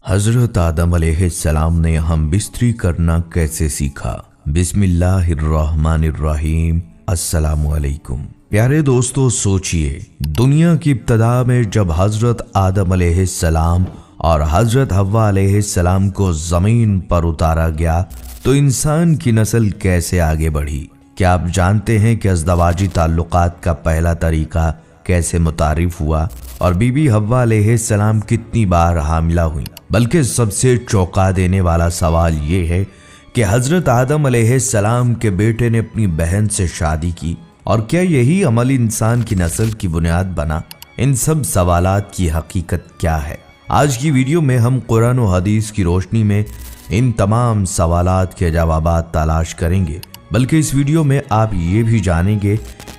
हजरत आदम अलैहिस्सलाम ने हम बिस्तरी करना कैसे सीखा। बिस्मिल्लाहिर्रहमानिर्रहीम। अस्सलामु अलैकुम। प्यारे दोस्तों, सोचिए दुनिया की इब्तदा में जब हजरत आदम अलैहिस्सलाम और हजरत हव्वा अलैहिस्सलाम को जमीन पर उतारा गया तो इंसान की नस्ल कैसे आगे बढ़ी। क्या आप जानते हैं कि अज़दवाजी ताल्लुकात का पहला तरीका कैसे मुतारिफ हुआ और बीबी हव्वा अलैहिस्सलाम कितनी बार हामिला हुई। बल्कि सबसे चौंका देने वाला सवाल ये है कि हजरत आदम अलैहिस्सलाम के बेटे ने अपनी बहन से शादी की और क्या यही अमल इंसान की नस्ल की बुनियाद बना। इन सब सवालात की हकीकत क्या है, आज की वीडियो में हम कुरान और हदीस की रोशनी में इन तमाम सवालात के जवाबात तलाश करेंगे। बल्कि इस वीडियो में आप ये भी जानेंगे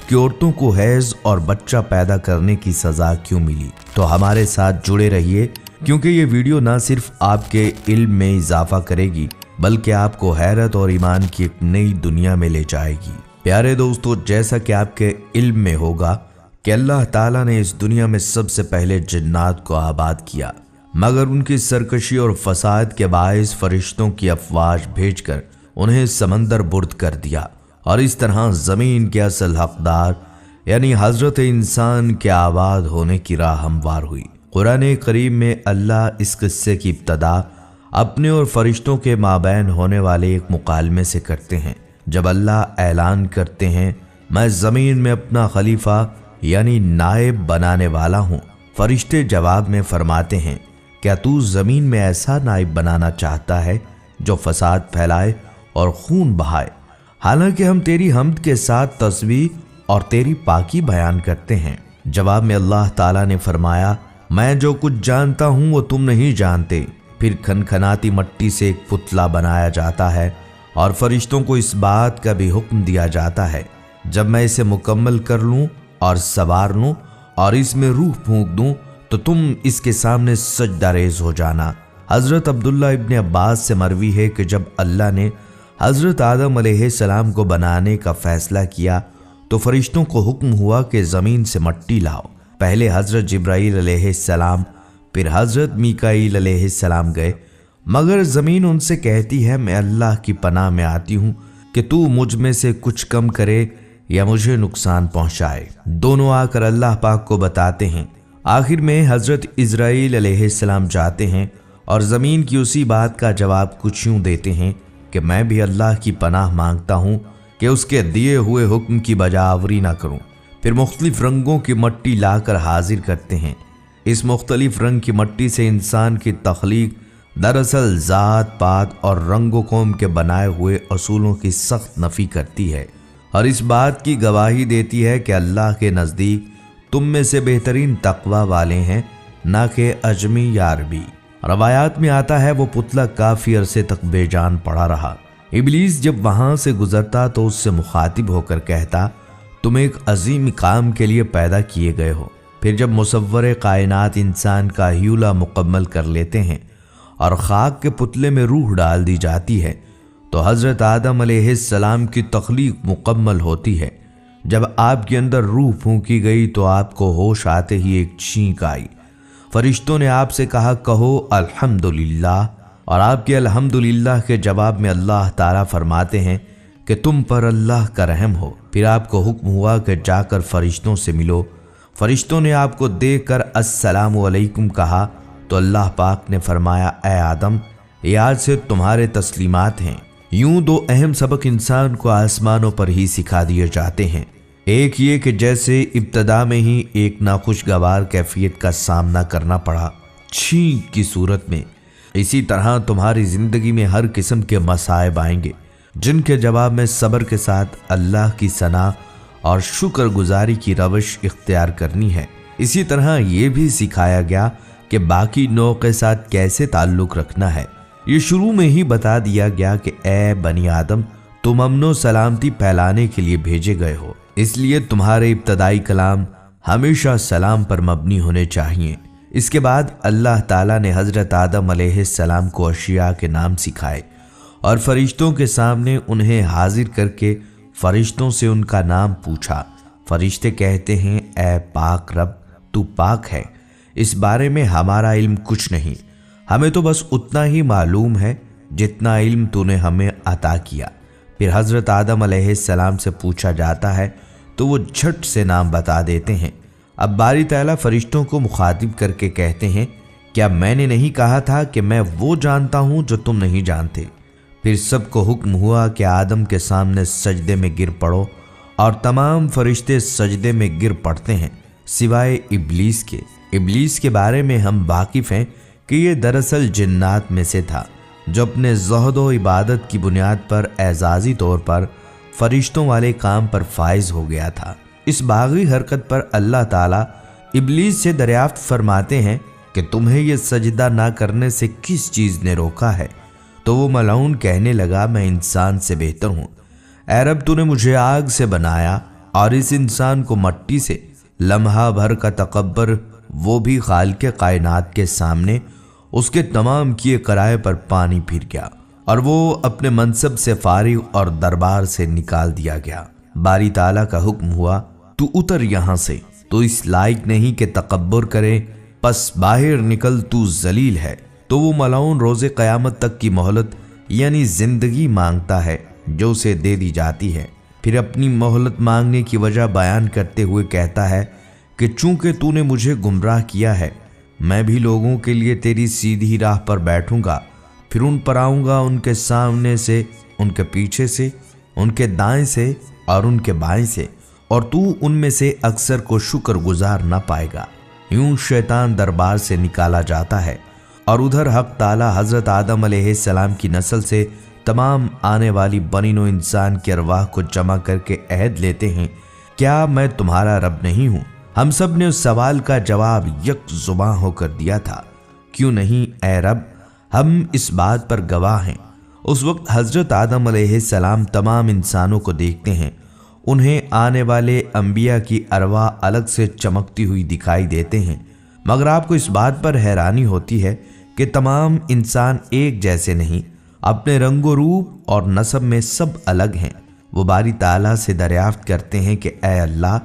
कि औरतों को हैज और बच्चा पैदा करने की सजा क्यों मिली। तो हमारे साथ जुड़े रहिए, क्योंकि ये वीडियो ना सिर्फ आपके इल्म में इजाफा करेगी बल्कि आपको हैरत और ईमान की एक नई दुनिया में ले जाएगी। प्यारे दोस्तों, जैसा कि आपके इल्म में होगा कि अल्लाह ताला ने इस दुनिया में सबसे पहले जिन्नात को आबाद किया, मगर उनकी सरकशी और फसाद के बायस फरिश्तों की अफवाज भेजकर उन्हें समंदर बुर्द कर दिया और इस तरह जमीन के असल हकदार यानी हजरत इंसान के आबाद होने की राह हमवार हुई। कुरान करीम में अल्लाह इस किस्से की इब्तदा अपने और फरिश्तों के माबैन होने वाले एक मुकालमे से करते हैं। जब अल्लाह ऐलान करते हैं, मैं ज़मीन में अपना खलीफा यानी नायब बनाने वाला हूँ, फरिश्ते जवाब में फरमाते हैं, क्या तू ज़मीन में ऐसा नायब बनाना चाहता है जो फसाद फैलाए और खून बहाए। हालांकि हम तेरी हम्द के साथ तस्बीह और तेरी पाकी बयान करते हैं। जवाब में अल्लाह ताला ने फरमाया, मैं जो कुछ जानता हूँ वो तुम नहीं जानते। फिर खनखनाती मट्टी से एक पुतला बनाया जाता है और फरिश्तों को इस बात का भी हुक्म दिया जाता है, जब मैं इसे मुकम्मल कर लूँ और सवार लूँ और इसमें रूह फूंक दूँ तो तुम इसके सामने सजदा रेज़ हो जाना। हज़रत अब्दुल्ला इब्न अब्बास से मरवी है कि जब अल्लाह ने हज़रत आदम अलैहिस्सलाम को बनाने का फैसला किया तो फरिश्तों को हुक्म हुआ कि ज़मीन से मट्टी लाओ। पहले हज़रत जिब्राईल अलैहिस्सलाम फिर हज़रत मीकाईल अलैहिस्सलाम गए, मगर ज़मीन उनसे कहती है, मैं अल्लाह की पनाह में आती हूँ कि तू मुझ में से कुछ कम करे या मुझे नुकसान पहुँचाए। दोनों आकर अल्लाह पाक को बताते हैं। आखिर में हज़रत इज़राईल अलैहिस्सलाम जाते हैं और ज़मीन की उसी बात का जवाब कुछ यूँ देते हैं कि मैं भी अल्लाह की पनाह मांगता हूँ कि उसके दिए हुए हुक्म की बजावरी ना करूँ। फिर मुख्तलिफ रंगों की मट्टी लाकर हाजिर करते हैं। इस मुख्तलिफ रंग की मट्टी से इंसान की तख्लीक दरअसल ज़ात पात और रंगो कौम के बनाए हुए असूलों की सख्त नफ़ी करती है और इस बात की गवाही देती है कि अल्लाह के नज़दीक तुम में से बेहतरीन तकवा वाले हैं, ना कि अजमी या अरबी। रवायात में आता है वो पुतला काफ़ी अरसे तक बेजान पड़ा रहा। इब्लीस जब वहाँ से गुजरता तो उससे मुखातिब होकर कहता, तुम एक अजीम काम के लिए पैदा किए गए हो। फिर जब मुसव्वरे कायनात इंसान का ह्यूला मुकम्मल कर लेते हैं और खाक के पुतले में रूह डाल दी जाती है तो हज़रत आदम अलैहिस्सलाम की तख्लीक मुकम्मल होती है। जब आपके अंदर रूह फूंकी गई तो आपको होश आते ही एक छींक आई। फरिश्तों ने आपसे कहा, कहो अल्हम्दुलिल्लाह, और आपके अल्हम्दुलिल्लाह के जवाब में अल्लाह ताला फरमाते हैं कि तुम पर अल्लाह का रहम हो। फिर आपको हुक्म हुआ कि जाकर फरिश्तों से मिलो। फरिश्तों ने आपको देखकर अस्सलामु अलैकुम कहा तो अल्लाह पाक ने फरमाया, ए आदम, ये आज से तुम्हारे तस्लीमात हैं। यूं दो अहम सबक इंसान को आसमानों पर ही सिखा दिए जाते हैं। एक ये कि जैसे इब्तदा में ही एक नाखुशगवार कैफियत का सामना करना पड़ा छींक की सूरत में, इसी तरह तुम्हारी ज़िंदगी में हर किस्म के मसाइब आएंगे जिनके जवाब में सब्र के साथ अल्लाह की सना और शुक्रगुजारी की रवश इख्तियार करनी है। इसी तरह ये भी सिखाया गया कि बाकी नौ के साथ कैसे ताल्लुक़ रखना है। ये शुरू में ही बता दिया गया कि ए बनी आदम, तुम अमनो सलामती फैलाने के लिए भेजे गए हो, इसलिए तुम्हारे इब्तदाई कलाम हमेशा सलाम पर मबनी होने चाहिए। इसके बाद अल्लाह ताला ने हज़रत आदम अलैहिस्सलाम को अशिया के नाम सिखाए और फरिश्तों के सामने उन्हें हाजिर करके फरिश्तों से उनका नाम पूछा। फरिश्ते कहते हैं, ए पाक रब, तू पाक है, इस बारे में हमारा इल्म कुछ नहीं। हमें तो बस उतना ही मालूम है जितना इल्म तूने हमें अता किया। फिर हज़रत आदम अलैहिस्सलाम से पूछा जाता है तो वो झट से नाम बता देते हैं। अब बारी ताला फरिश्तों को मुखातिब करके कहते हैं, क्या मैंने नहीं कहा था कि मैं वो जानता हूं जो तुम नहीं जानते। फिर सबको हुक्म हुआ कि आदम के सामने सजदे में गिर पड़ो, और तमाम फरिश्ते सजदे में गिर पड़ते हैं सिवाय इब्लीस के। इब्लीस के बारे में हम वाकिफ़ हैं कि ये दरअसल जिन्नात में से था, जो अपने ज़ुहद व इबादत की बुनियाद पर एजाज़ी तौर पर फरिश्तों वाले काम पर फाइज हो गया था। इस बागी हरकत पर अल्लाह ताला इब्लीस से दरियाफ्त फरमाते हैं कि तुम्हें यह सजदा ना करने से किस चीज़ ने रोका है। तो वो मलऊन कहने लगा, मैं इंसान से बेहतर हूँ। ऐ रब, तूने मुझे आग से बनाया और इस इंसान को मट्टी से। लम्हा भर का तकब्बर वो भी खालिक़ कायनात के सामने उसके तमाम किए कराए पर पानी फिर गया और वो अपने मनसब से फारिग और दरबार से निकाल दिया गया। बारी ताला का हुक्म हुआ, तू उतर यहाँ से, तो इस लायक नहीं कि तकब्बुर करे, बस बाहर निकल, तू जलील है। तो वो मलऊन रोज़े क़यामत तक की मोहलत यानी ज़िंदगी मांगता है जो उसे दे दी जाती है। फिर अपनी मोहलत मांगने की वजह बयान करते हुए कहता है कि चूंकि तूने मुझे गुमराह किया है, मैं भी लोगों के लिए तेरी सीधी राह पर बैठूंगा, फिर उन पर आऊँगा, उनके सामने से, उनके पीछे से, उनके दाएं से और उनके बाएं से, और तू उनमें से अक्सर को शुक्रगुजार न पाएगा। यूं शैतान दरबार से निकाला जाता है और उधर हक ताला हज़रत आदम अलैहिस्सलाम की नस्ल से तमाम आने वाली बनीनो इंसान की अरवाह को जमा करके अहद लेते हैं, क्या मैं तुम्हारा रब नहीं हूँ। हम सब ने उस सवाल का जवाब यक जुबां होकर दिया था, क्यों नहीं ए रब, हम इस बात पर गवाह हैं। उस वक्त हज़रत आदम अलैहिस्सलाम तमाम इंसानों को देखते हैं। उन्हें आने वाले अंबिया की अरवाह अलग से चमकती हुई दिखाई देते हैं, मगर आपको इस बात पर हैरानी होती है कि तमाम इंसान एक जैसे नहीं, अपने रंगो रूप और नस्ब में सब अलग हैं। वो बारी ताला से दरियाफ्त करते हैं कि ए अल्लाह,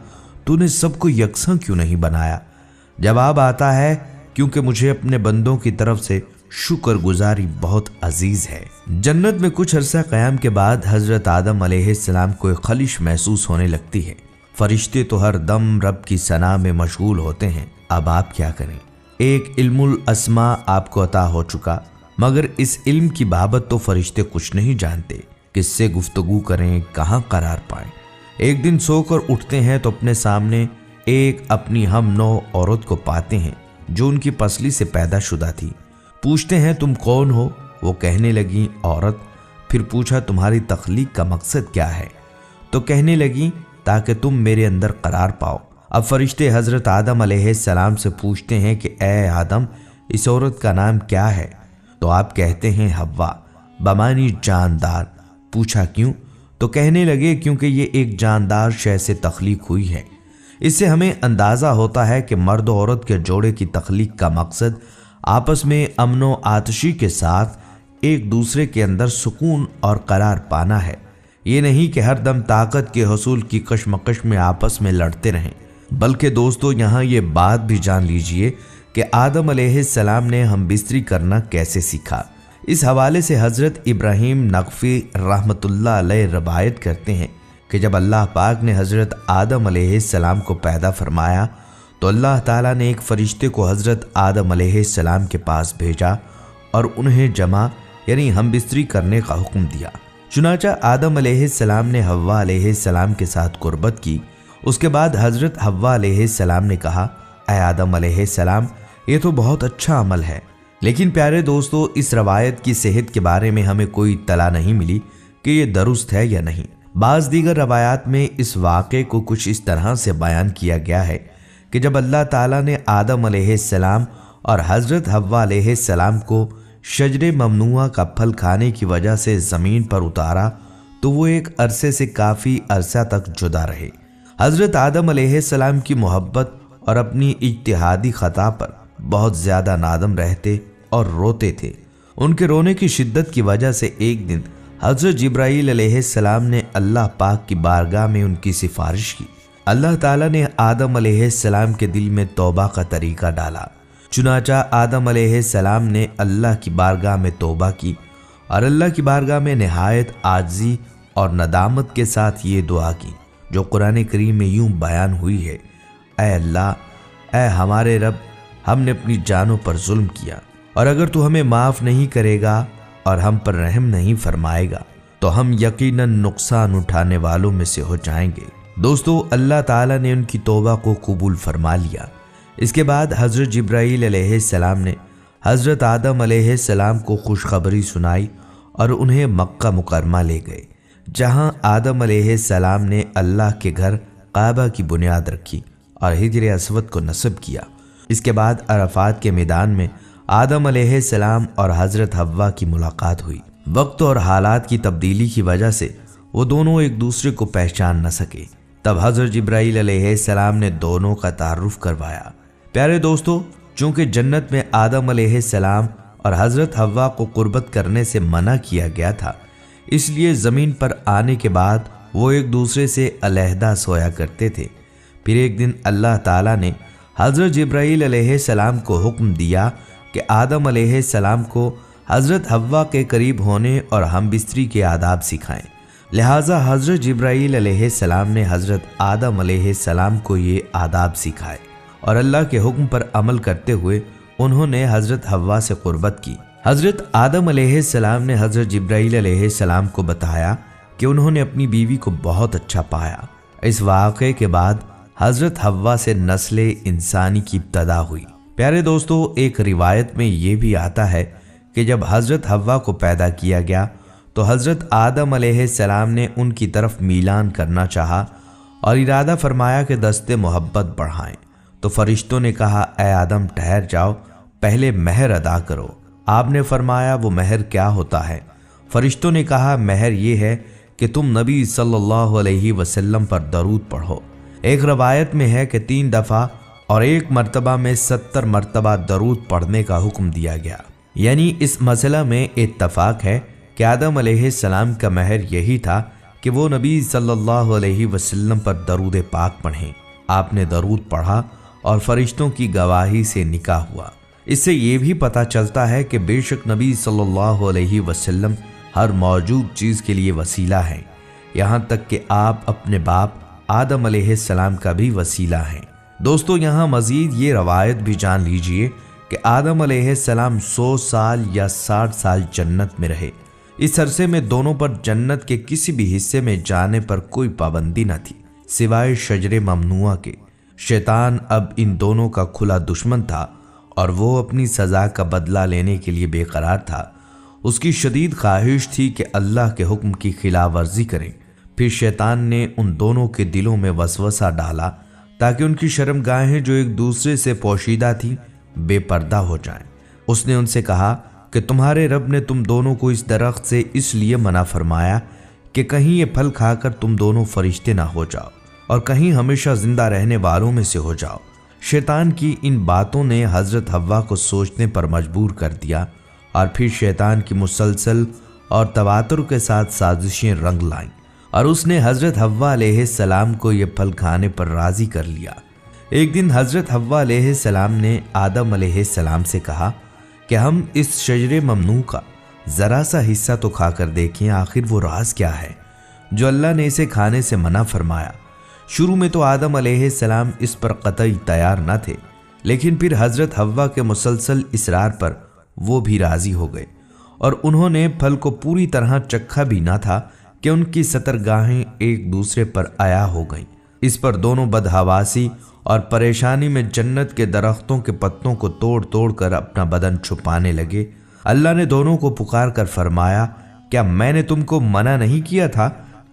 तूने सबको यकसा क्यों नहीं बनाया। जवाब आता है, क्योंकि मुझे अपने बंदों की तरफ से शुक्रगुजारी बहुत अजीज है। जन्नत में कुछ अरसा क़याम के बाद हज़रत आदम अलैहिस्सलाम को एक खलिश महसूस होने लगती है। फरिश्ते तो हर दम रब की सना में मशगूल होते हैं। अब आप क्या करें। एक इल्मुल अस्मा आपको अता हो चुका, मगर इस इल्म की बाबत तो फरिश्ते कुछ नहीं जानते। किससे गुफ्तगू करें, कहाँ करार पाएं। एक दिन सोकर उठते हैं तो अपने सामने एक अपनी हम नौ औरत को पाते हैं जो उनकी पसली से पैदा शुदा थी। पूछते हैं, तुम कौन हो। वो कहने लगी, औरत। फिर पूछा, तुम्हारी तख्लीक का मकसद क्या है। तो कहने लगी, ताकि तुम मेरे अंदर करार पाओ। अब फरिश्ते हज़रत आदम अलैहिस्सलाम से पूछते हैं कि ए आदम, इस औरत का नाम क्या है। तो आप कहते हैं हव्वा, बमानी जानदार। पूछा क्यों। तो कहने लगे, क्योंकि ये एक जानदार शय से तख्लीक हुई है। इससे हमें अंदाज़ा होता है कि मर्द औरत के जोड़े की तख्लीक का मकसद आपस में अमनो आतशी के साथ एक दूसरे के अंदर सुकून और करार पाना है। ये नहीं कि हर दम ताकत के हसूल की कशमकश में आपस में लड़ते रहें। बल्कि दोस्तों, यहाँ ये बात भी जान लीजिए कि आदम अलैहिस्सलाम ने हम बिस्तरी करना कैसे सीखा। इस हवाले से हज़रत इब्राहीम नक़फ़ी रहमतुल्लाह अलैह रवायत करते हैं कि जब अल्लाह पाक ने हज़रत आदम अलैहिस्सलाम को पैदा फरमाया तो अल्लाह ताला ने एक फ़रिश्ते को हज़रत आदम अलैहिस्सलाम के पास भेजा और उन्हें जमा यानी हम बिस्तरी करने का हुक्म दिया। चुनाचा आदम अलैहिस्सलाम ने हव्वा अलैहिस्सलाम के साथ कुर्बत की। उसके बाद हज़रत हव्वा अलैहिस्सलाम ने कहा, ऐ आदम अलैहिस्सलाम, ये तो बहुत अच्छा अमल है। लेकिन प्यारे दोस्तों, इस रवायत की सेहत के बारे में हमें कोई इत्तला नहीं मिली कि ये दुरुस्त है या नहीं। बाज़ दीगर रवायात में इस वाक़े को कुछ इस तरह से बयान किया गया है कि जब अल्लाह ताला ने आदम अलैहिस्सलाम और हज़रत हव्वा अलैहिस्सलाम को शजरे ममनुआ का फल खाने की वजह से ज़मीन पर उतारा तो वो एक अरसे से काफ़ी अरसा तक जुदा रहे। हज़रत आदम अलैहिस्सलाम की मोहब्बत और अपनी इज्तिहादी ख़ता पर बहुत ज़्यादा नादम रहते और रोते थे। उनके रोने की शिद्दत की वजह से एक दिन हज़रत जिब्राईल अलैहिस्सलाम ने अल्लाह पाक की बारगाह में उनकी सिफारिश की। अल्लाह ताला ने आदम अलैहिस्सलाम के दिल में तौबा का तरीका डाला। चुनाचा आदम अलैहिस्सलाम ने अल्लाह की बारगाह में तौबा की और अल्लाह की बारगाह में निहायत आजिज़ी और नदामत के साथ ये दुआ की जो कुरान करीम में यूं बयान हुई है, ऐ अल्लाह, ऐ हमारे रब, हमने अपनी जानों पर जुल्म किया और अगर तू हमें माफ़ नहीं करेगा और हम पर रहम नहीं फरमाएगा तो हम यकीनन नुकसान उठाने वालों में से हो जाएंगे। दोस्तों, अल्लाह ताला ने उनकी तौबा को कबूल फरमा लिया। इसके बाद हज़रत जिब्राईल अलैहिस्सलाम ने हज़रत आदम अलैहिस्सलाम को खुशखबरी सुनाई और उन्हें मक्का मुकरमा ले गए, जहां आदम अलैहिस्सलाम ने अल्लाह के घर काबा की बुनियाद रखी और हिजर अस्वद को नस्ब किया। इसके बाद अरफात के मैदान में आदम अलैहिस्सलाम और हज़रत हव्वा की मुलाकात हुई। वक्त और हालात की तब्दीली की वजह से वो दोनों एक दूसरे को पहचान न सके। तब हज़रत जिब्राईल अलैहिस्सलाम ने दोनों का तारुफ करवाया। प्यारे दोस्तों, चूँकि जन्नत में आदम अलैहिस्सलाम और हज़रत हव्वा को कुर्बत करने से मना किया गया था, इसलिए ज़मीन पर आने के बाद वो एक दूसरे से अलहदा सोया करते थे। फिर एक दिन अल्लाह ताला ने हज़रत जिब्राईल अलैहिस्सलाम को हुक्म दिया कि आदम अलैहिस्सलाम को हज़रत हव्वा के करीब होने और हम बिस्तरी के आदाब सिखाएं। लिहाजा हज़रत जिब्राईल अलैहिस्सलाम ने हज़रत आदम अलैहिस्सलाम को ये आदाब सिखाए और अल्लाह के हुक्म पर अमल करते हुए उन्होंने हज़रत हव्वा से कुर्बत की। हज़रत आदम अलैहिस्सलाम ने हज़रत जिब्राईल अलैहिस्सलाम को बताया कि उन्होंने अपनी बीवी को बहुत अच्छा पाया। इस वाक़े के बाद हज़रत हव्वा से नस्ल इंसानी की इब्तदा हुई। प्यारे दोस्तों, एक रिवायत में ये भी आता है कि जब हज़रत हव्वा को पैदा किया गया तो हज़रत आदम अलैहिस्सलाम ने उनकी तरफ मीलान करना चाहा और इरादा फरमाया कि दस्ते मोहब्बत बढ़ाएं। तो फरिश्तों ने कहा, ऐ आदम, ठहर जाओ, पहले महर अदा करो। आपने फरमाया, वो महर क्या होता है? फरिश्तों ने कहा, महर ये है कि तुम नबी सल्लल्लाहु अलैहि वसल्लम पर दरूद पढ़ो। एक रवायत में है कि 3 दफ़ा और एक मरतबा में 70 मरतबा दरूद पढ़ने का हुक्म दिया गया। यानी इस मसला में इत्तफाक है कि आदम अलैहिस्सलाम का महर यही था कि वो नबी सल्लल्लाहु अलैहि वसल्लम पर दरूद पाक पढ़ें। आपने दरूद पढ़ा और फरिश्तों की गवाही से निकाह हुआ। इससे ये भी पता चलता है कि बेशक नबी सल्लल्लाहु अलैहि वसल्लम हर मौजूद चीज़ के लिए वसीला हैं, यहाँ तक कि आप अपने बाप आदम अलैहिस्सलाम का भी वसीला हैं। दोस्तों, यहाँ मज़ीद ये रवायत भी जान लीजिए कि आदम अलैहिस्सलाम 100 साल या 60 साल जन्नत में रहे। इस अरसे में दोनों पर जन्नत के किसी भी हिस्से में जाने पर कोई पाबंदी न थी सिवाय शजरे ममनुआ के। शैतान अब इन दोनों का खुला दुश्मन था और वो अपनी सज़ा का बदला लेने के लिए बेकरार था। उसकी शदीद ख्वाहिश थी कि अल्लाह के हुक्म की खिलाफ वर्जी करें। फिर शैतान ने उन दोनों के दिलों में वसवसा डाला ताकि उनकी शर्मगाहें जो एक दूसरे से पोशीदा थी बेपर्दा हो जाएं। उसने उनसे कहा कि तुम्हारे रब ने तुम दोनों को इस दरख्त से इसलिए मना फरमाया कि कहीं ये फल खाकर तुम दोनों फरिश्ते ना हो जाओ और कहीं हमेशा जिंदा रहने वालों में से हो जाओ। शैतान की इन बातों ने हज़रत हव्वा को सोचने पर मजबूर कर दिया और फिर शैतान की मुसलसल और तवातुर के साथ साजिशें रंग लाईं और उसने हज़रत हव्वा अलैहिस्सलाम को ये फल खाने पर राज़ी कर लिया। एक दिन हज़रत हव्वा अलैहिस्सलाम ने आदम अलैहिस्सलाम से कहा कि हम इस शजरे ममनू का ज़रा सा हिस्सा तो खाकर देखें, आखिर वो राज क्या है जो अल्लाह ने इसे खाने से मना फरमाया। शुरू में तो आदम अलैहिस्सलाम इस पर कतई तैयार न थे, लेकिन फिर हज़रत हव्वा के मुसलसल इसरार पर वो भी राज़ी हो गए और उन्होंने फल को पूरी तरह चखा भी ना था कि उनकी सतरगाहें एक दूसरे पर आया हो गईं। इस पर दोनों बदहवासी और परेशानी में जन्नत के दरख्तों के पत्तों को तोड़ तोड़ कर अपना बदन छुपाने लगे। अल्लाह ने दोनों को पुकार कर फरमाया, क्या मैंने तुमको मना नहीं किया था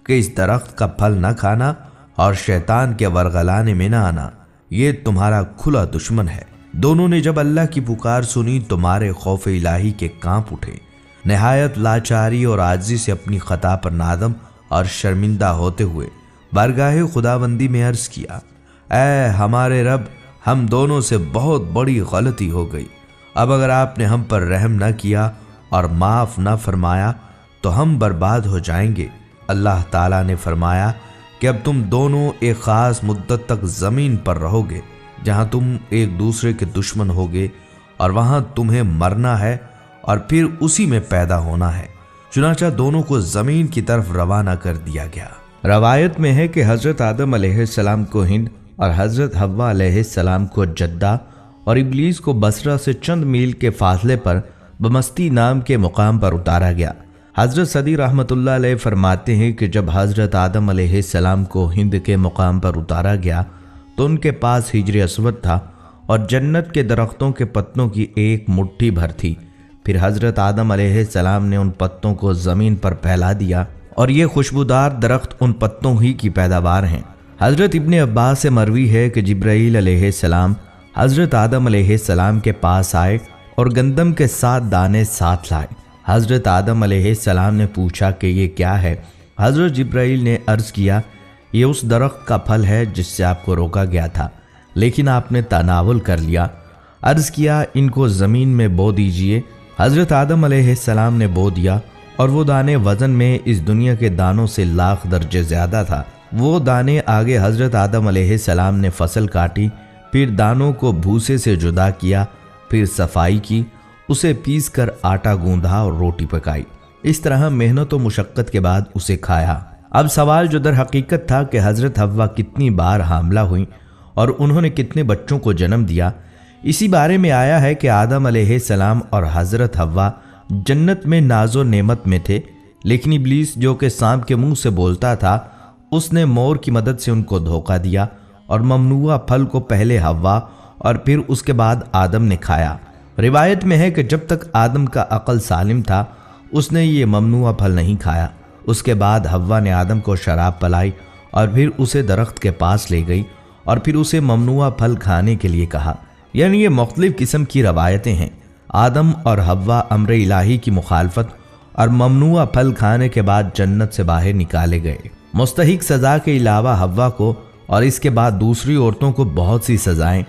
कि इस दरख्त का फल न खाना और शैतान के वरगलाने में न आना? ये तुम्हारा खुला दुश्मन है। दोनों ने जब अल्लाह की पुकार सुनी तो मारे खौफ इलाही के कांप उठे। नहायत लाचारी और आजिज़ी से अपनी खता पर नादम और शर्मिंदा होते हुए बारगाहे खुदाबंदी में अर्ज़ किया, ऐ हमारे रब, हम दोनों से बहुत बड़ी गलती हो गई। अब अगर आपने हम पर रहम न किया और माफ़ न फरमाया तो हम बर्बाद हो जाएंगे। अल्लाह ताला ने फरमाया कि अब तुम दोनों एक ख़ास मुद्दत तक ज़मीन पर रहोगे जहाँ तुम एक दूसरे के दुश्मन होगे और वहां तुम्हें मरना है और फिर उसी में पैदा होना है। चुनाचा दोनों को जमीन की तरफ रवाना कर दिया गया। रवायत में है कि हजरत आदम अलैहिस्सलाम को हिंद और हजरत हव्वा अलैहिस्सलाम को जद्दा और इब्लीस को बसरा से चंद मील के फासले पर बमस्ती नाम के मुकाम पर उतारा गया। हजरत सदी रहमतुल्लाह अलैह फरमाते हैं कि जब हजरत आदम अलैहिस्सलाम को हिंद के मुकाम पर उतारा गया तो उनके पास हिजर अस्वद था और जन्नत के दरख्तों के पत्तों की एक मुट्ठी भर थी। फिर हजरत आदम अलैहिस्सलाम ने उन पत्तों को ज़मीन पर फैला दिया और ये खुशबूदार दरख्त उन पत्तों ही की पैदावार हैं। हजरत इब्ने अब्बास से मरवी है कि जिब्राईल अलैहिस्सलाम हजरत आदम अलैहिस्सलाम के पास आए और गंदम के 7 दाने साथ लाए। हजरत आदम अलैहिस्सलाम ने पूछा कि ये क्या है। हजरत जिब्राईल ने अर्ज़ किया, ये उस दरख्त का फल है जिससे आपको रोका गया था, लेकिन आपने तनावुल कर लिया। अर्ज़ किया, इनको ज़मीन में बो दीजिए। हजरत आदम अलैहिस्सलाम ने बो दिया और वो दाने वज़न में इस दुनिया के दानों से लाख दर्जे ज़्यादा था। वो दाने आगे हजरत आदम अलैहिस्सलाम ने फसल काटी, फिर दानों को भूसे से जुदा किया, फिर सफाई की, उसे पीस कर आटा गूंधा और रोटी पकाई। इस तरह मेहनत और मुशक्क़त के बाद उसे खाया। अब सवाल जो दर हकीकत था कि हजरत हव्वा कितनी बार हामला हुई और उन्होंने कितने बच्चों को जन्म दिया, इसी बारे में आया है कि आदम अलैहिस्सलाम और हजरत हव्वा जन्नत में नाजो नेमत में थे, लेकिन इब्लीस जो कि सांप के मुंह से बोलता था, उसने मोर की मदद से उनको धोखा दिया और ममनुआ फल को पहले हव्वा और फिर उसके बाद आदम ने खाया। रिवायत में है कि जब तक आदम का अकल सालिम था उसने ये ममनुआ फल नहीं खाया। उसके बाद हव्वा ने आदम को शराब पिलाई और फिर उसे दरख्त के पास ले गई और फिर उसे ममनुआ फल खाने के लिए कहा। यानी ये मुख्तलिफ किस्म की रवायतें हैं। आदम और हव्वा अम्र इलाही की मुखालफत और ममनुआ फल खाने के बाद जन्नत से बाहर निकाले गए। मुस्तहिक सज़ा के अलावा हव्वा को और इसके बाद दूसरी औरतों को बहुत सी सज़ाएं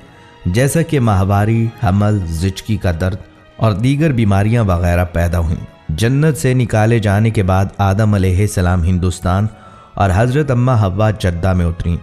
जैसा कि माहवारी, हमल, ज़िचकी का दर्द और दीगर बीमारियां वगैरह पैदा हुईं। जन्नत से निकाले जाने के बाद आदम अलैहिस्सलाम हिंदुस्तान और हज़रत अम्मा हव्वा जद्दा में उतरीं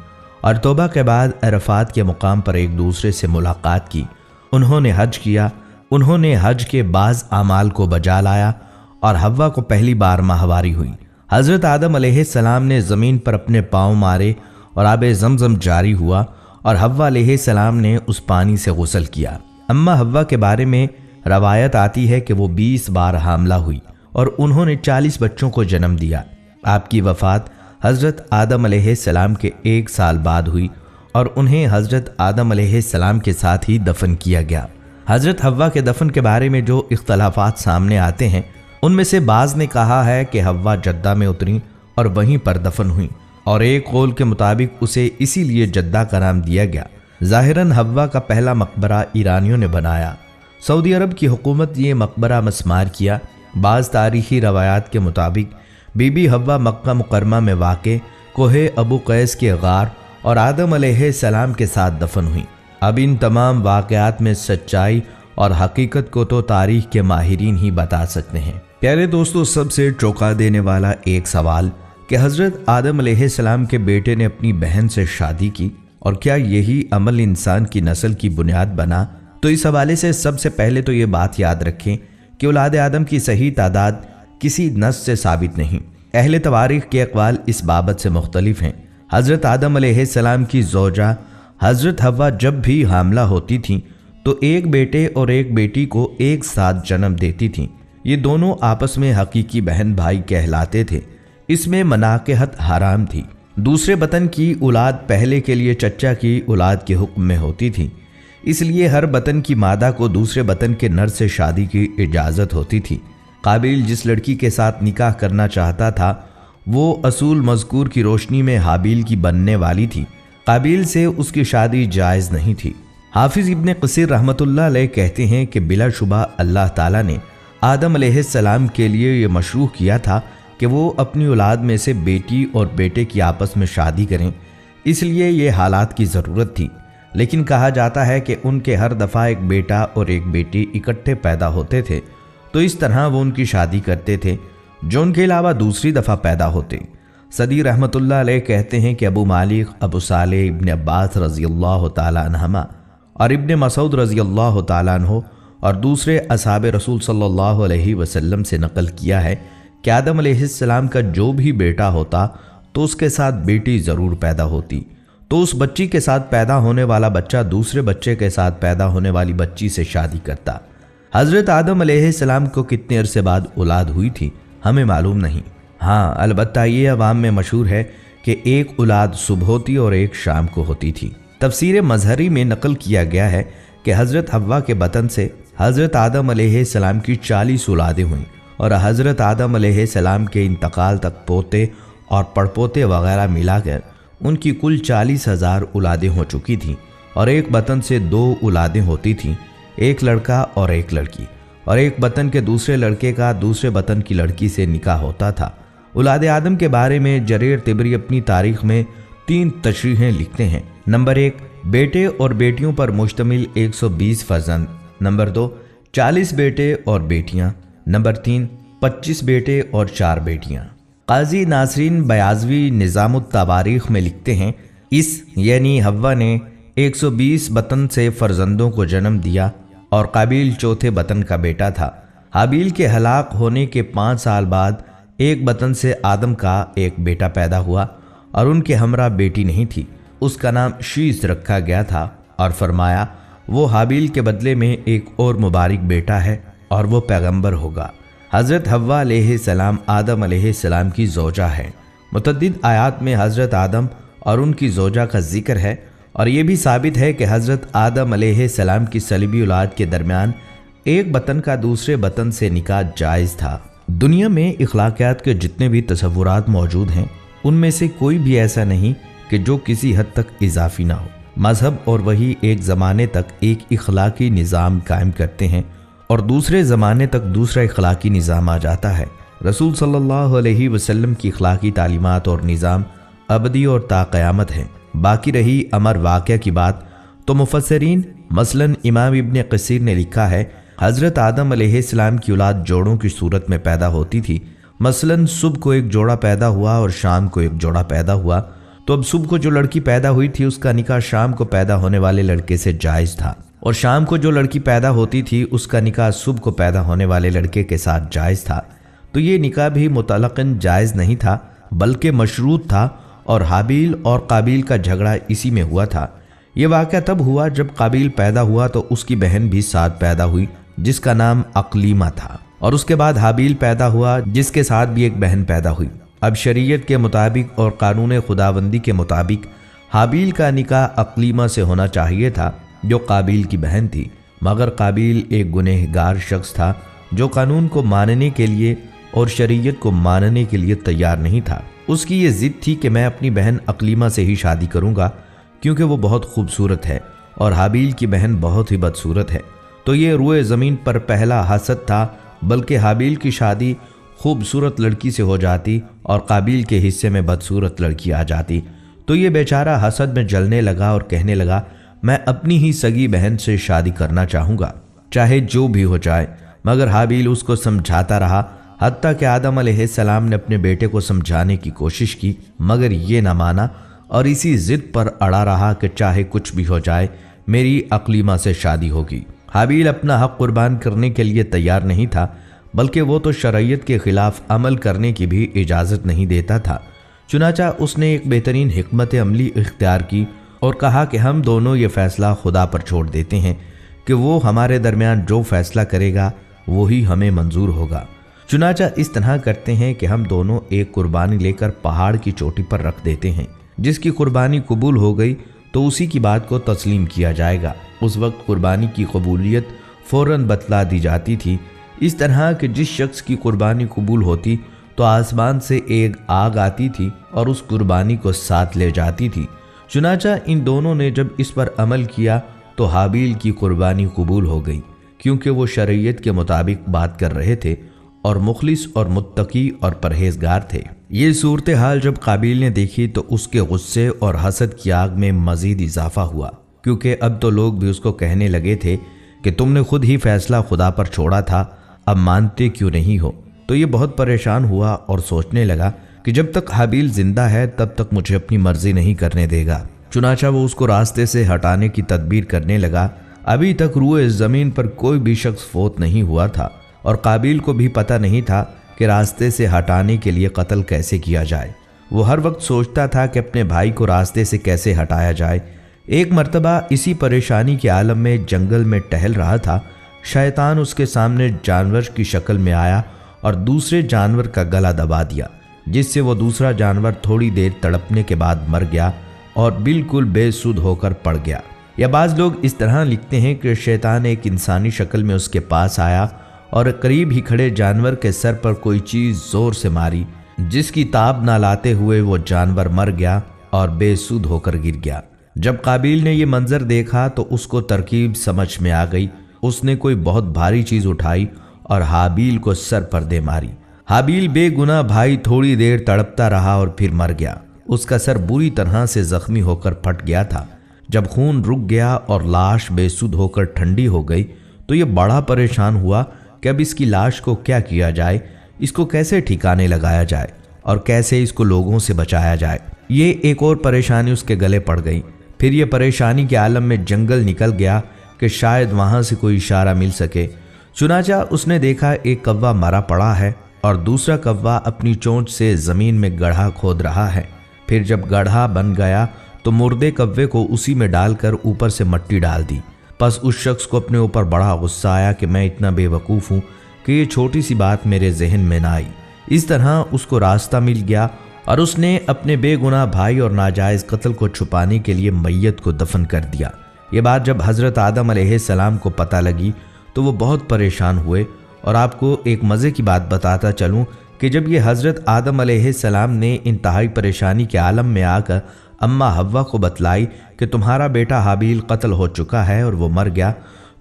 और तौबा के बाद अरफात के मुकाम पर एक दूसरे से मुलाकात की। उन्होंने हज किया। उन्होंने हज के बाज़ आमाल को बजा लाया और हव्वा को पहली बार माहवारी हुई। हज़रत आदम अलैहिस्सलाम ने ज़मीन पर अपने पाँव मारे और आबे ज़मज़म जारी हुआ और हव्वा अलैहिस्सलाम ने उस पानी से गुस्ल किया। अम्मा हव्वा के बारे में रवायत आती है कि वो 20 बार हामला हुई और उन्होंने 40 बच्चों को जन्म दिया। आपकी वफ़ात हज़रत आदम अलैहिस्सलाम के 1 साल बाद हुई और उन्हें हज़रत आदम अलैहिस्सलाम के साथ ही दफन किया गया। हज़रत हव्वा के दफन के बारे में जो इख्तलाफात सामने आते हैं, उनमें से बाज़ ने कहा है कि हव्वा जद्दा में उतरी और वहीं पर दफन हुई और एक कौल के मुताबिक उसे इसीलिए जद्दा का नाम दिया गया। ज़ाहिरन हव्वा का पहला मकबरा ईरानियों ने बनाया। सऊदी अरब की हुकूमत ये मकबरा मस्मार किया। बाज़ तारीखी रवायात के मुताबिक बीबी हव्वा मक्का मुकरमा में वाक़े कोहे अबू कैस के गार और आदम अलैहिस्सलाम के साथ दफन हुई। अब इन तमाम वाक़यात में सच्चाई और हकीकत को तो तारीख के माहिरीन ही बता सकते हैं। प्यारे दोस्तों, सबसे चौंका देने वाला एक सवाल कि हज़रत आदम अलैहिस्सलाम के बेटे ने अपनी बहन से शादी की और क्या यही अमल इंसान की नस्ल की बुनियाद बना। तो इस हवाले से सबसे पहले तो ये बात याद रखें कि औलाद आदम की सही तादाद किसी नस से साबित नहीं। अहले तवारीख के अक़वाल इस बाबत से मुख्तलिफ हैं। हज़रत आदम अलैहिस्सलाम की ज़ौजा हज़रत हव्वा जब भी हामला होती थीं तो एक बेटे और एक बेटी को एक साथ जन्म देती थीं। ये दोनों आपस में हकीकी बहन भाई कहलाते थे। इसमें मनाक़हत हराम थी। दूसरे बतन की औलाद पहले के लिए चच्चा की औलाद के हुक्म में होती थी, इसलिए हर बतन की मादा को दूसरे बतन के नर से शादी की इजाज़त होती थी। काबिल जिस लड़की के साथ निकाह करना चाहता था वो असूल मज़कूर की रोशनी में हाबिल की बनने वाली थी। काबिल से उसकी शादी जायज़ नहीं थी। हाफिज़ इब्ने कसीर रहमतुल्लाह अलैह कहते हैं कि बिलाशुबा अल्लाह ताला ने आदम अलैहिस्सलाम के लिए ये मशरूह किया था कि वो अपनी औलाद में से बेटी और बेटे की आपस में शादी करें, इसलिए ये हालात की ज़रूरत थी। लेकिन कहा जाता है कि उनके हर दफ़ा एक बेटा और एक बेटी इकट्ठे पैदा होते थे, तो इस तरह वो उनकी शादी करते थे जो उनके अलावा दूसरी दफ़ा पैदा होते। सदी रहमतुल्लाह अलैह कहते हैं कि अबू मालिक, अबू सालेह, इब्ने अब्बास रज़ियल्लाहु ताला अन्हुमा और इब्ने मसूद रज़ियल्लाहु ताला अन्हु और दूसरे असहाब रसूल सल्लल्लाहु अलैहि वसल्लम से नकल किया है कि आदम अलैहिस्सलाम का जो भी बेटा होता तो उसके साथ बेटी ज़रूर पैदा होती, तो उस बच्ची के साथ पैदा होने वाला बच्चा दूसरे बच्चे के साथ पैदा होने वाली बच्ची से शादी करता। हज़रत आदम अलैहिस्सलाम को कितने अरसे बाद औलाद हुई थी हमें मालूम नहीं। हाँ, अलबत्ता ये अवाम में मशहूर है कि एक औलाद सुबह होती और एक शाम को होती थी। तफसीर मजहरी में नकल किया गया है कि हज़रत हव्वा के बतन से हज़रत आदम अलैहिस्सलाम की 40 औलादें हुईं और हज़रत आदम अलैहिस्सलाम के इंतकाल तक पोते और पड़पोते वगैरह मिलाकर उनकी कुल 40,000 औलादें हो चुकी थीं और एक बतन से 2 औलादें होती थीं, एक लड़का और एक लड़की, और एक बतन के दूसरे लड़के का दूसरे बतन की लड़की से निकाह होता था। औलाद आदम के बारे में जरीर तिबरी अपनी तारीख में 3 तशरीहें लिखते हैं। नंबर 1, बेटे और बेटियों पर मुश्तमिल 120 फर्जंद। नंबर 2, 40 बेटे और बेटियां। नंबर 3, 25 बेटे और 4 बेटियां। काजी नासरीन बयाज़वी निज़ामुत तवारीख में लिखते हैं, इस यानी हव्वा ने 120 बतन से फर्जंदों को जन्म दिया और काबिल चौथे बतन का बेटा था। हाबिल के हलाक होने के 5 साल बाद एक बतन से आदम का एक बेटा पैदा हुआ और उनके हमरा बेटी नहीं थी। उसका नाम शीस रखा गया था और फरमाया, वो हाबिल के बदले में एक और मुबारक बेटा है और वो पैगंबर होगा। हज़रत हव्वा अलैहिस्सलाम आदम अलैहिस्सलाम की ज़ौजा है। मुतअद्दिद आयात में हज़रत आदम और उनकी ज़ौजा का जिक्र है और ये भी साबित है कि हज़रत आदम अलैहिस्सलाम की सलीबी औलाद के दरमियान एक बतन का दूसरे बतन से निकाह जायज़ था। दुनिया में इखलाकियात के जितने भी तसव्वुरात मौजूद हैं उनमें से कोई भी ऐसा नहीं कि जो किसी हद तक इजाफी ना हो। मजहब और वही एक ज़माने तक एक इखलाकी निज़ाम कायम करते हैं और दूसरे ज़माने तक दूसरा इखलाकी निज़ाम आ जाता है। रसूल सल्लल्लाहु अलैहि वसल्लम की इखलाकी तालीमात और निज़ाम अबदी और ताक़यामत हैं। बाकी रही अमर वाक़या की बात तो मुफस्सिरीन मसलन इमाम इब्न कसीर ने लिखा है, हज़रत आदम अलैहिस्सलाम की औलाद जोड़ों की सूरत में पैदा होती थी। मसलन सुबह को एक जोड़ा पैदा हुआ और शाम को एक जोड़ा पैदा हुआ, तो अब सुबह को जो लड़की पैदा हुई थी उसका निकाह शाम को पैदा होने वाले लड़के से जायज़ था और शाम को जो लड़की पैदा होती थी उसका निकाह सुबह को पैदा होने वाले लड़के के साथ जायज़ था। तो ये निकाह भी मुतलक़न जायज़ नहीं था बल्कि मशरूत था और हाबिल और काबिल का झगड़ा इसी में हुआ था। ये वाक़या तब हुआ जब काबिल पैदा हुआ तो उसकी बहन भी साथ पैदा हुई जिसका नाम अक़लीमा था और उसके बाद हाबिल पैदा हुआ जिसके साथ भी एक बहन पैदा हुई। अब शरीयत के मुताबिक और कानून खुदाबंदी के मुताबिक हाबिल का निकाह अक़लीमा से होना चाहिए था जो काबिल की बहन थी, मगर काबिल एक गुनहगार शख्स था जो कानून को मानने के लिए और शरीयत को मानने के लिए तैयार नहीं था। उसकी ये ज़िद थी कि मैं अपनी बहन अक़लीमा से ही शादी करूँगा क्योंकि वो बहुत खूबसूरत है और हाबिल की बहन बहुत ही बदसूरत है। तो ये रुए ज़मीन पर पहला हसद था, बल्कि हाबिल की शादी खूबसूरत लड़की से हो जाती और काबिल के हिस्से में बदसूरत लड़की आ जाती। तो ये बेचारा हसद में जलने लगा और कहने लगा, मैं अपनी ही सगी बहन से शादी करना चाहूँगा चाहे जो भी हो जाए। मगर हाबिल उसको समझाता रहा, हत्ता कि आदम अलैहिस्सलाम ने अपने बेटे को समझाने की कोशिश की मगर ये ना माना और इसी ज़िद पर अड़ा रहा कि चाहे कुछ भी हो जाए मेरी अक़लीमा से शादी होगी। हाबिल अपना हक़ कुर्बान करने के लिए तैयार नहीं था, बल्कि वो तो शरीयत के ख़िलाफ़ अमल करने की भी इजाज़त नहीं देता था। चुनाचा उसने एक बेहतरीन हिकमत अमली इख्तियार की और कहा कि हम दोनों ये फ़ैसला खुदा पर छोड़ देते हैं कि वो हमारे दरमियान जो फ़ैसला करेगा वही हमें मंजूर होगा। चुनाचा इस तरह करते हैं कि हम दोनों एक कुर्बानी लेकर पहाड़ की चोटी पर रख देते हैं, जिसकी कुर्बानी कबूल हो गई तो उसी की बात को तस्लीम किया जाएगा। उस वक्त कुर्बानी की कबूलियत फ़ौरन बतला दी जाती थी, इस तरह कि जिस शख्स की कुर्बानी कबूल होती तो आसमान से एक आग आती थी और उस कुर्बानी को साथ ले जाती थी। चुनाचा इन दोनों ने जब इस पर अमल किया तो हाबिल की कुर्बानी कबूल हो गई क्योंकि वो शरीयत के मुताबिक बात कर रहे थे और मुखलिस और मुत्तकी और परहेजगार थे। ये सूरत हाल जब काबिल ने देखी तो उसके गुस्से और हसद की आग में मज़ीद इजाफा हुआ, क्योंकि अब तो लोग भी उसको कहने लगे थे कि तुमने खुद ही फैसला खुदा पर छोड़ा था, अब मानते क्यों नहीं हो। तो ये बहुत परेशान हुआ और सोचने लगा कि जब तक हाबिल जिंदा है तब तक मुझे अपनी मर्जी नहीं करने देगा। चुनाचा वो उसको रास्ते से हटाने की तदबीर करने लगा। अभी तक रूए ज़मीन पर कोई भी शख्स फोत नहीं हुआ था और काबिल को भी पता नहीं था कि रास्ते से हटाने के लिए कत्ल कैसे किया जाए। वो हर वक्त सोचता था कि अपने भाई को रास्ते से कैसे हटाया जाए। एक मर्तबा इसी परेशानी के आलम में जंगल में टहल रहा था। शैतान उसके सामने जानवर की शक्ल में आया और दूसरे जानवर का गला दबा दिया, जिससे वो दूसरा जानवर थोड़ी देर तड़पने के बाद मर गया और बिल्कुल बेसुध होकर पड़ गया। या बाज़ लोग इस तरह लिखते हैं कि शैतान एक इंसानी शक्ल में उसके पास आया और करीब ही खड़े जानवर के सर पर कोई चीज़ ज़ोर से मारी, जिसकी ताब ना लाते हुए वो जानवर मर गया और बेसुध होकर गिर गया। जब काबिल ने ये मंजर देखा तो उसको तरकीब समझ में आ गई। उसने कोई बहुत भारी चीज़ उठाई और हाबील को सर पर दे मारी। हाबील बेगुनाह भाई थोड़ी देर तड़पता रहा और फिर मर गया। उसका सर बुरी तरह से जख्मी होकर फट गया था। जब खून रुक गया और लाश बेसुध होकर ठंडी हो गई तो ये बड़ा परेशान हुआ कि अब इसकी लाश को क्या किया जाए, इसको कैसे ठिकाने लगाया जाए और कैसे इसको लोगों से बचाया जाए। ये एक और परेशानी उसके गले पड़ गई। फिर ये परेशानी के आलम में जंगल निकल गया कि शायद वहाँ से कोई इशारा मिल सके। चुनाचा उसने देखा एक कौवा मरा पड़ा है और दूसरा कौवा अपनी चोंच से ज़मीन में गड्ढा खोद रहा है। फिर जब गड्ढा बन गया तो मुर्दे कौवे को उसी में डालकर ऊपर से मिट्टी डाल दी। बस उस शख्स को अपने ऊपर बड़ा गुस्सा आया कि मैं इतना बेवकूफ़ हूँ कि ये छोटी सी बात मेरे जहन में ना आई। इस तरह उसको रास्ता मिल गया और उसने अपने बेगुनाह भाई और नाजायज़ कत्ल को छुपाने के लिए मैयत को दफन कर दिया। ये बात जब हज़रत आदम अलैहिस्सलाम को पता लगी तो वो बहुत परेशान हुए। और आपको एक मज़े की बात बताता चलूँ कि जब ये हज़रत आदम अलैहिस्सलाम ने इंतहाई परेशानी के आलम में आकर अम्मा हव्वा को बतलाई कि तुम्हारा बेटा हाबील कत्ल हो चुका है और वो मर गया,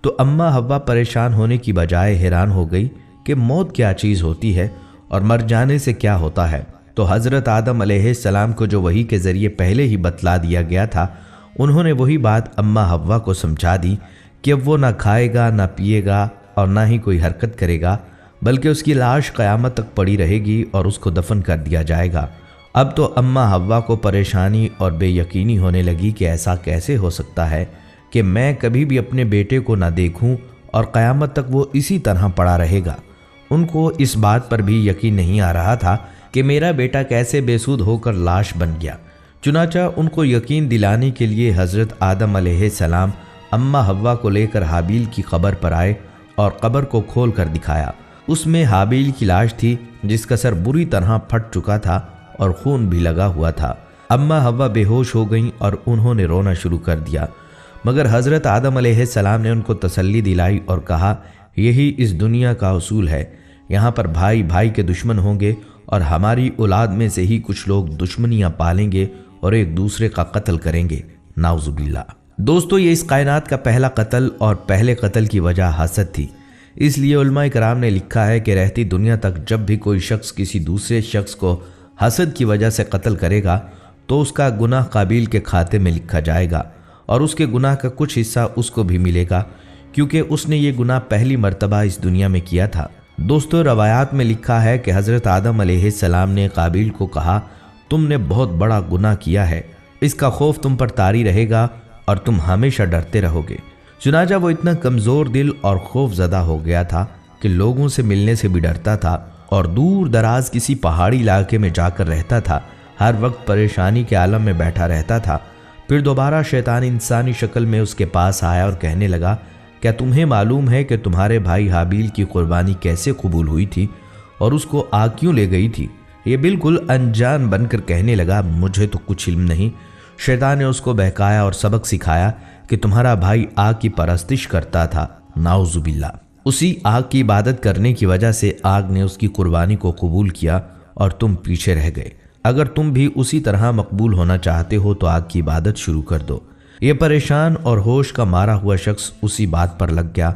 तो अम्मा हव्वा परेशान होने की बजाय हैरान हो गई कि मौत क्या चीज़ होती है और मर जाने से क्या होता है। तो हज़रत आदम अलैहिस्सलाम को जो वही के ज़रिए पहले ही बतला दिया गया था, उन्होंने वही बात अम्मा हव्वा को समझा दी कि अब वो ना खाएगा, ना पिएगा और ना ही कोई हरकत करेगा, बल्कि उसकी लाश क़यामत तक पड़ी रहेगी और उसको दफन कर दिया जाएगा। अब तो अम्मा हव्वा को परेशानी और बेयकीनी होने लगी कि ऐसा कैसे हो सकता है कि मैं कभी भी अपने बेटे को ना देखूं और क़यामत तक वो इसी तरह पड़ा रहेगा। उनको इस बात पर भी यकीन नहीं आ रहा था कि मेरा बेटा कैसे बेसुध होकर लाश बन गया। चुनाचा उनको यकीन दिलाने के लिए हज़रत आदम अलैहिस्सलाम अम्मा हव्वा को लेकर हाबील की कब्र पर आए और कब्र को खोल कर दिखाया। उसमें हाबील की लाश थी जिसका सर बुरी तरह फट चुका था और खून भी लगा हुआ था। अम्मा हव्वा बेहोश हो गईं और उन्होंने रोना शुरू कर दिया, मगर हज़रत आदम अलैहिस्सलाम ने उनको तसल्ली दिलाई और कहा, यही इस दुनिया का उसूल है। यहाँ पर भाई भाई के दुश्मन होंगे और हमारी औलाद में से ही कुछ लोग दुश्मनियाँ पालेंगे और एक दूसरे का कत्ल करेंगे। नाउज़ुबिल्लाह। दोस्तों, ये इस कायनात का पहला कत्ल और पहले कत्ल की वजह हसद थी। इसलिए उलमाए कराम ने लिखा है कि रहती दुनिया तक जब भी कोई शख्स किसी दूसरे शख्स को हसद की वजह से कत्ल करेगा तो उसका गुनाह काबिल के खाते में लिखा जाएगा और उसके गुनाह का कुछ हिस्सा उसको भी मिलेगा, क्योंकि उसने ये गुनाह पहली मर्तबा इस दुनिया में किया था। दोस्तों, रवायात में लिखा है कि हज़रत आदम अलैहिस्सलाम ने काबिल को कहा, तुमने बहुत बड़ा गुनाह किया है, इसका खौफ तुम पर तारी रहेगा और तुम हमेशा डरते रहोगे। चुनाचा वो इतना कमज़ोर दिल और खौफज़दा हो गया था कि लोगों से मिलने से भी डरता था और दूर दराज किसी पहाड़ी इलाके में जाकर रहता था। हर वक्त परेशानी के आलम में बैठा रहता था। फिर दोबारा शैतान इंसानी शक्ल में उसके पास आया और कहने लगा, क्या तुम्हें मालूम है कि तुम्हारे भाई हाबील की कुर्बानी कैसे कबूल हुई थी और उसको आग क्यों ले गई थी? ये बिल्कुल अनजान बनकर कहने लगा, मुझे तो कुछ इल्म नहीं। शैतान ने उसको बहकाया और सबक सिखाया कि तुम्हारा भाई आग की परस्तिश करता था। नाउज़ुबिल्लाह। उसी आग की इबादत करने की वजह से आग ने उसकी कुर्बानी को कबूल किया और तुम पीछे रह गए। अगर तुम भी उसी तरह मकबूल होना चाहते हो तो आग की इबादत शुरू कर दो। ये परेशान और होश का मारा हुआ शख्स उसी बात पर लग गया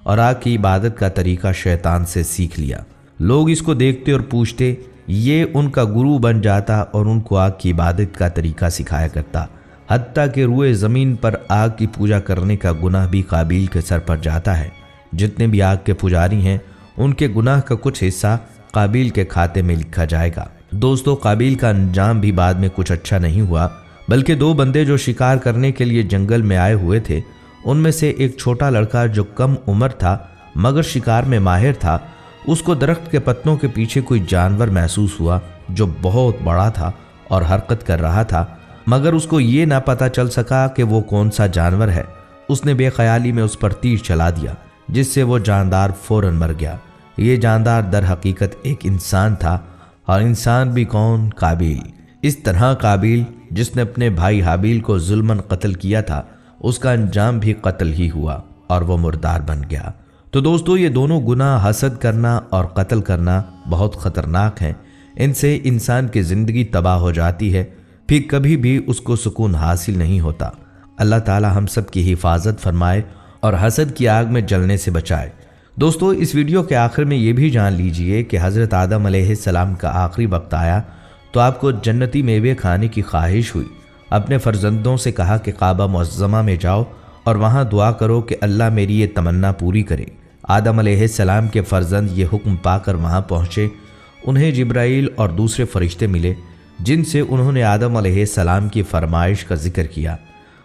और आग की इबादत का तरीका शैतान से सीख लिया। लोग इसको देखते और पूछते, ये उनका गुरु बन जाता और उनको आग की इबादत का तरीका सिखाया करता। हत्ता कि रुए ज़मीन पर आग की पूजा करने का गुनाह भी काबिल के सर पर जाता है। जितने भी आग के पुजारी हैं उनके गुनाह का कुछ हिस्सा काबिल के खाते में लिखा जाएगा। दोस्तों, काबिल का अंजाम भी बाद में कुछ अच्छा नहीं हुआ, बल्कि दो बंदे जो शिकार करने के लिए जंगल में आए हुए थे उनमें से एक छोटा लड़का जो कम उम्र था मगर शिकार में माहिर था, उसको दरख्त के पत्तों के पीछे कोई जानवर महसूस हुआ जो बहुत बड़ा था और हरकत कर रहा था, मगर उसको ये ना पता चल सका कि वो कौन सा जानवर है। उसने बेख्याली में उस पर तीर चला दिया जिससे वो जानदार फौरन मर गया। ये जानदार दर हकीकत एक इंसान था, और इंसान भी कौन? काबिल। इस तरह काबिल जिसने अपने भाई हाबिल को जुल्मन कत्ल किया था, उसका अंजाम भी कत्ल ही हुआ और वो मुर्दार बन गया। तो दोस्तों, ये दोनों गुनाह हसद करना और कत्ल करना बहुत ख़तरनाक हैं। इनसे इंसान की ज़िंदगी तबाह हो जाती है, फिर कभी भी उसको सुकून हासिल नहीं होता। अल्लाह ताला हम सब की हिफाजत फरमाए और हसद की आग में जलने से बचाए। दोस्तों, इस वीडियो के आखिर में ये भी जान लीजिए कि हज़रत आदम अलैहिस्सलाम का आखिरी वक्त आया तो आपको जन्नती मेवे खाने की ख्वाहिश हुई। अपने फ़र्जंदों से कहा कि काबा मुअज़्ज़मा में जाओ और वहाँ दुआ करो कि अल्लाह मेरी ये तमन्ना पूरी करे। आदम अलैहिस्सलाम के फ़र्जंद ये हुक्म पाकर वहाँ पहुँचे। उन्हें जिब्राईल और दूसरे फरिश्ते मिले जिनसे उन्होंने आदम अलैहिस्सलाम की फरमाइश का जिक्र किया।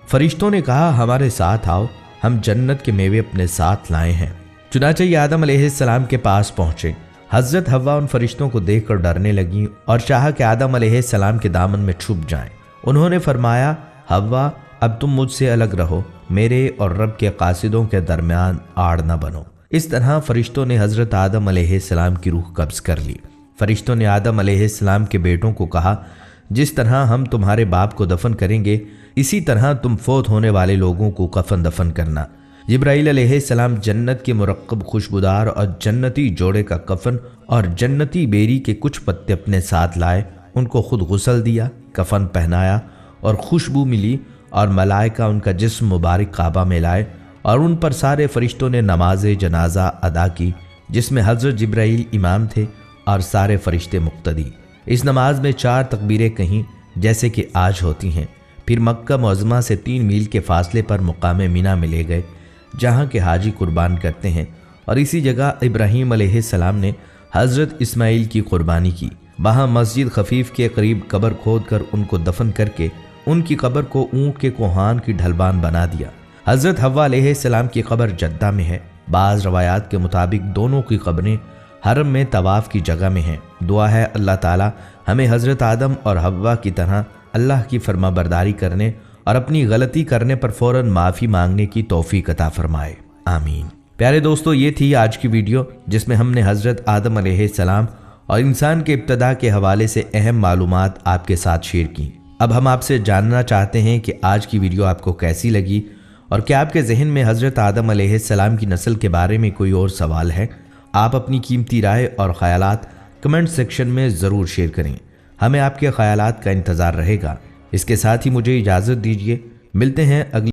फरिश्तों ने कहा, हमारे साथ आओ, हम जन्नत के मेवे अपने साथ लाए हैं। चुनांचे ये आदम अलैहिस्सलाम के पास पहुँचे। हज़रत हव्वा उन फरिश्तों को देखकर डरने लगी और चाहा कि आदम अलैहिस्सलाम के दामन में छुप जाएं। उन्होंने फरमाया, हव्वा, अब तुम मुझसे अलग रहो, मेरे और रब के कासिदों के दरमियान आड़ न बनो। इस तरह फरिश्तों ने हज़रत आदम अलैहिस्सलाम की रूह कब्ज़ कर ली। फरिश्तों ने आदम अलैहिस्सलाम के बेटों को कहा, जिस तरह हम तुम्हारे बाप को दफन करेंगे, इसी तरह तुम फौत होने वाले लोगों को कफन दफन करना। जिब्राईल अलैहिस्सलाम जन्नत के मुरक्कब खुशबूदार और जन्नती जोड़े का कफन और जन्नती बेरी के कुछ पत्ते अपने साथ लाए। उनको खुद गुस्ल दिया, कफन पहनाया और खुशबू मिली, और मलाइका उनका जिस्म मुबारक काबा में लाए और उन पर सारे फरिश्तों ने नमाज जनाजा अदा की, जिसमें हज़रत जिब्राईल इमाम थे और सारे फरिश्ते मुक्तदी। इस नमाज में 4 तकबीरें कहीं जैसे कि आज होती हैं। फिर मक्का मुअज़्ज़मा से 3 मील के फासले पर मुकाम मिना में ले गए, जहाँ के हाजी कुर्बान करते हैं, और इसी जगह इब्राहीम अलैहिस्सलाम ने हज़रत इस्माइल की कुर्बानी की। वहाँ मस्जिद खफीफ के करीब कब्र खोद कर उनको दफन करके उनकी कब्र को ऊँट के कोहान की ढलबान बना दिया। हज़रत हव्वा अलैहिस्सलाम की कब्र जद्दा में है। बाज़ रवायात के मुताबिक दोनों की कब्रें हरम में तवाफ़ की जगह में हैं। दुआ है अल्लाह ताला हमें हज़रत आदम और हव्वा की तरह अल्लाह की फरमाबरदारी करने और अपनी गलती करने पर फ़ौरन माफ़ी मांगने की तौफीक अता फरमाए, आमीन। प्यारे दोस्तों, ये थी आज की वीडियो जिसमें हमने हज़रत आदम अलैहिस्सलाम और इंसान के इब्तदा के हवाले से अहम मालूमात आपके साथ शेयर की। अब हम आपसे जानना चाहते हैं कि आज की वीडियो आपको कैसी लगी और क्या आपके जहन में हज़रत आदम अलैहिस्सलाम की नस्ल के बारे में कोई और सवाल है। आप अपनी कीमती राय और ख़यालात कमेंट सेक्शन में ज़रूर शेयर करें। हमें आपके ख़यालात का इंतज़ार रहेगा। इसके साथ ही मुझे इजाज़त दीजिए, मिलते हैं अगली